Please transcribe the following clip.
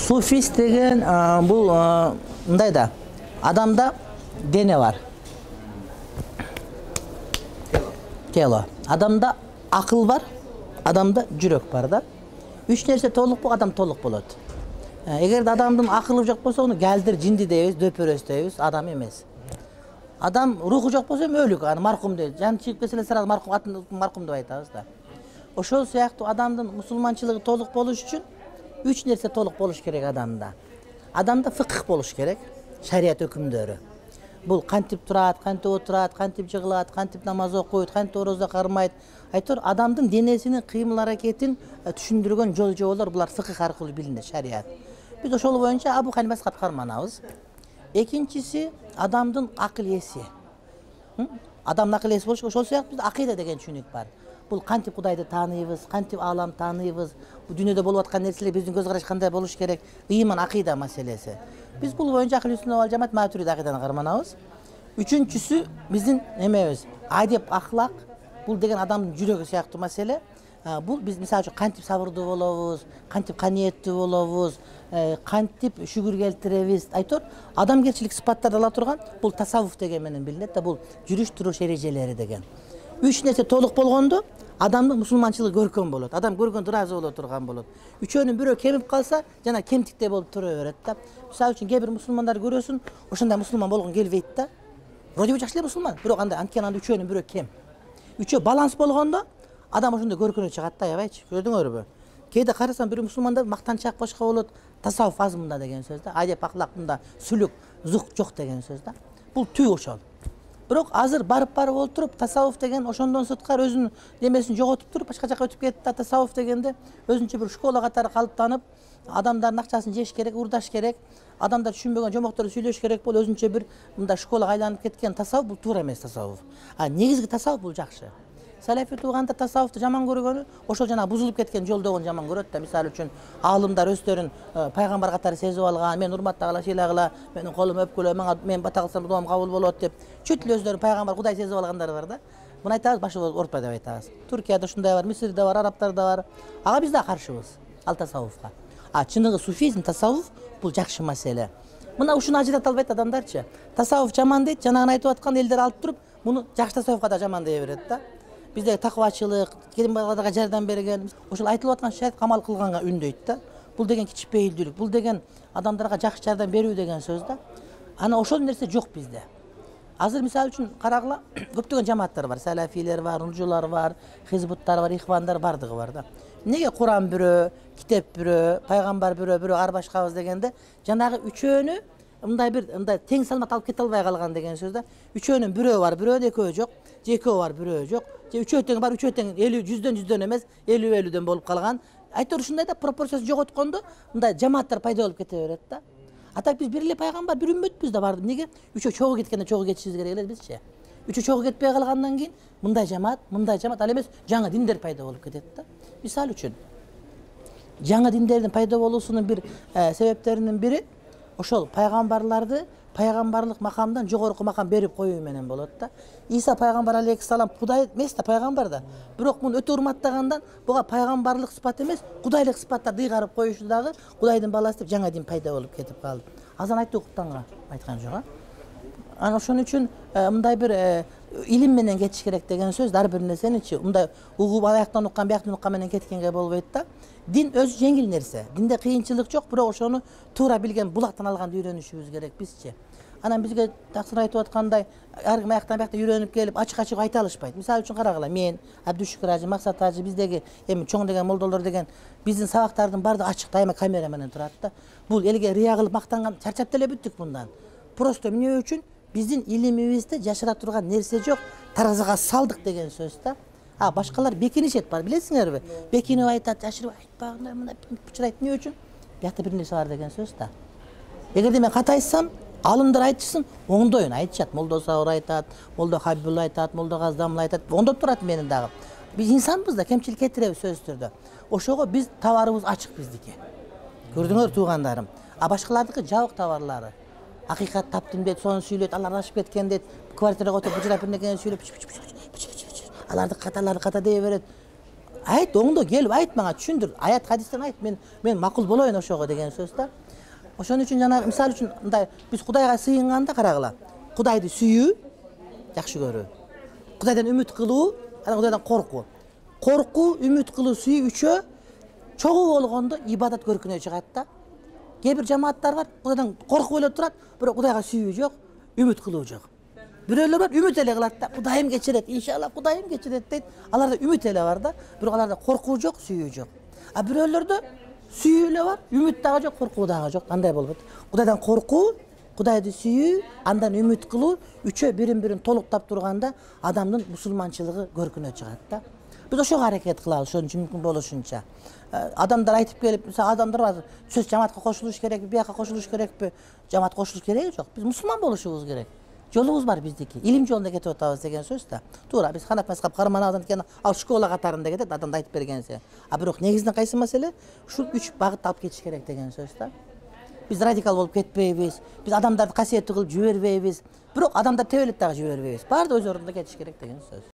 Суфист деген бул мындай да, адамда дене бар. Тело. Адамда акыл бар, адамда жүрөк бар да. Үч нерсе толук болуп, адам толук болот. Эгерде адамдын акылы жок болсо, аны гэлдир, жинди дейбиз, дөпөрөс дейбиз, адам эмес. Адам руху жок болсо өлүк, аны маркум дейт. Жан чыгып келсе сразу маркум, атын маркум деп айтабыз да. Ошол сыяктуу адамдын мусулманчылыгы толук болуш үчүн үч нерсе толук болуш керек адамда. Адамда фыкых болуш керек, шарият өкүмдөрү. Бул кантип турат, кантип отурат, кантип жыгылат, кантип намаз окуйт, кантип орозо кармайт. Айтор адамдын денесинин кыймыл аракетин түшүндүргөн жол жоболор, булар фыкых аркылуу билинет, шарият. Биз ошол боюнча Абу Ханифа мазхабын карманабыз. Экинчиси адамдын акыл эси. Адамдын акыл эси болуш, ошол сыяктуу бизде акыйда деген түшүнүк бар. Бул кантип Кудайды тааныйбыз, кантип аалам тааныйбыз, бул дүйнөдө болуп аткан нерселер биздин көз караш кандай болуш керек, ыйман акыйда маселеси. Биз бул боюнча Ахли сүннат вал жамаат матурид акыйданы карманабыз. Үчүнчүсү биздин эмебиз, адеп, ахлак, бул деген адамдын жүрөгү сыяктуу маселе. Бул биз мисалы үчүн кантип сабырдуу болобуз, кантип каниеттүү болобуз, кантип шүгүр келтиребиз. Айтор адамгерчилик сыпаттарды ала турган бул тасаввуф деген менен билинет да, бул жүрүш туруш эрежелери деген. Үч нерсе толук болгондо адамдын мусулманчылыгы көркөм болот. Адам көргөндө ыраазы боло турган болот. Үчөөнүн бирөө кемип калса, жана кемтиктей болуп тура берет да. Мисалы үчүн кээ бир мусулмандар көрөсүн, ошондой мусулман болгон келбейт да. Вроде бы жакшы эле мусулман, бирок андай анткени анда үчөөнүн бирөө кем. Үчөө баланс болгондо адам ошондой көркүнө чыгат да, аябайчы. Көрдүңөрбү? Кээде карасам бир мусулмандар мактанчаак башка болот, тасаввуф аз мында деген сөз да. Адеп ахлак мында, сүлүк, зух жок деген сөз да. Бул түп ошол. Бирок азыр барып олтуруп тасаввуф деген ошондон сырткары өзүнүн немесин жоготуп туруп башка жака өтүп кетти да. Тасаввуф дегенде өзүнчө бир школа катары калыптанып, адамдардын акчасын жеш керек, урдаш керек, адамдар түшүнбөгөн жомокторду сүйлөш керек болуп өзүнчө бир мындай школага айланып кеткен тасаввуф, бул туура эмес тасаввуф. Негизги тасаввуф бул жакшы. Салафи тууганда тасаввуфту жаман көргөнү, ошол жана бузулуп кеткен жолдогун жаман көрөт да. Мисалы үчүн аалымдар өздөрүн пайгамбар катары сезип алган, мен урматтагыла, сыйлагыла, менин колум өпкүлө, мен бата кылсам дуам кабыл болот деп, чөт эле өздөрүн пайгамбар, Кудай сезип алгандар бар да. Муну айтабыз, башы оорутпа деп айтабыз. Туркияда ушундай бар, Мисирде бар, арабтарда бар. Ага биз да каршыбыз ал тасаввуфка. Чыныгы суфизм, тасаввуф бул жакшы маселе. Мына ушуну ажырата албайт адамдарчы. Тасаввуф жаман дейт, жанагын айтып аткан элдер алып туруп, муну жакшы тасаввуфка да жаман дей берет да. Бизде таквачылык, келин-балдарга жардам берген, ошол айтылып аткан шариат камал кылганга үндөйт да. Бул деген кичпейилдүүлүк, бул деген адамдарга жакшы жардам берүү деген сөз да. Ана ошол нерсе жок бизде. Азыр мисалы үчүн карагыла, көптөгөн жамааттар бар, салафилер бар, нуржулар бар, хизбуттар бар, ихвандар бардыгы бар да. Неге Куран бирөө, китеп бирөө, пайгамбар бирөө, бирөө ар башкабыз дегенде, жанагы үчөөнү мындай тең салмат алып кете албай калган деген сөз да. Үчөөнүн бирөө бар, бирөө экөө жок, же экөө бар, бирөө жок, же үчөө тең бар, үчөө тең 100дөн эмес, 50-50дөн болуп калган. Айтор ушундай да, пропорциясы жоготкондо мындай жамааттар пайда болуп кете берет да. Так биз бир эле пайгамбар, бир үммөтпүз да барды. Неге? Үчөө чогуу кеткенде чогуу кетишибиз керек эле бизчи. Үчөө чогуу кетпей калгандан кийин мындай жамаат, ал эмес жаңы диндер пайда болуп кетет да. Мисалы үчүн жаңы диндердин пайда болуусунун бир себептеринин бири ошол пайгамбарларды пайгамбарлык макамдан жогорку макам берип коюу менен болот да. Иса пайгамбар алейхиссалам Кудай эмес да, пайгамбар да. Бирок муну өтө урматтагандан буга пайгамбарлык сыпат эмес, кудайлык сыпаттарды ыйгарып коюшу дагы Кудайдын баласы деп жаңа дин пайда болуп кетип калды. Азан айтты уктанга айткан жок. Ана ошон үчүн мындай бир илим менен кетиш керек деген сөз, ар бир нерсеничи мындай угуп аяктан уккан, бияктан уккан менен кеткенге болбойт да. Дин өзү жеңил нерсе. Динде кыйынчылык жок, бирок ошону туура билген булактан алганды үйрөнүшүбүз керек бизчи. Анан бизге таксыр айтып аткандай, ар ким аяктан бияктан үйрөнүп келип, ачык-ачык айта алышпайт. Мисалы үчүн карагыла, мен, Абдушүкүр ажы, Максат ажы, биздеги эми чоң деген молдолор деген биздин сабактардын баардыгы ачык, дайыма камера менен турат да. Бул элге рыя кылып мактанган, чарчап деле бүттүк мындан. Просто эмне үчүн биздин илимибизде жашыра турган нерсе жок, таразага салдык деген сөз да. Башкалар бекинишет бар, билесиңерби? Бекинип айтат, жашырып айтпагында мына пучурайт, эмне үчүн? Биякта бир нерсе бар деген сөз да. Эгерде мен ката айтсам, алымдар айтышсын, оңдойын айтышат. Молдо Саур айтат, Молдо Хабибулла айтат, Молдо Газдамыл айтат, оңдоп турат менин дагы. Биз инсанбыз да, кемчилик кетиребиз сөзсүз түрдө. Ошого биз товарыбыз ачык биздики. Көрдүңөр туугандарым. Башкалардыкы жабык товарлары. Акыйкат таптым дейт, сону сүйлөйт, алар адашып кеткен дейт, квартирага отуруп бужурап бир нерсени сүйлөп, аларды ката дей берет. Ayt, oңдо келип ayt мага түшүндүр. Аят хадистен ayt, мен макул болоюн ошого деген сөз да. Ошон үчүн жана мисалы үчүн мындай биз Кудайга сыйынганда карагыла. Кудайды сүйүү, жакшы көрүү. Кудайдан үмүт кылуу, анан Кудайдан коркуу. Коркуу, үмүт кылуу, сүйүү үчөө чогуу болгондо ибадат көркүнө чыгат да. Кээ бир жамааттар бар, Кудайдан коркуп эле турат, бирок Кудайга сүйүү жок, үмүт кылуу жок. Бирөөлөр бар, үмүт эле кылат да. Кудайым кечирет, иншалла Кудайым кечирет дейт. Аларда үмүт эле бар да, бирок аларда коркуу жок, сүйүү жок. А бирөөлөрдө сүйүү эле бар, үмүт дагы жок, коркуу дагы жок. Кандай болот? Кудайдан коркуу, Кудайды сүйүү, андан үмүт кылуу, үчөө бирин-бирин толуктап турганда адамдын мусулманчылыгы көркүнө чыгат да. Биз ошого аракет кылабыз, ошон үчүн мүмкүн болушунча. Адамдар айтып келип, мисалы адамдар бар, сөз жамаатка кошулуш керекпи, бияка кошулуш керекпи? Жамаат кошулуш кереги жок. Биз мусулман болушубуз керек. Жолубуз бар биздики. Илим жолунда кетип атабыз деген сөз да. Туура, биз Ханафи мазхаб карманабыздан экен, ал школа катарында кетет, адамды айтып бергенсе. А бирок негизинен кайсы маселе? Ушул 3 багытты алып кетиш керек деген сөз да. Биз радикал болуп кетпейбиз. Биз адамдарды касиеттүү кылып жибербейбиз. Бирок адамдар тебелет дагы жибербейбиз. Баары да өз ордунда кетиш керек деген сөз.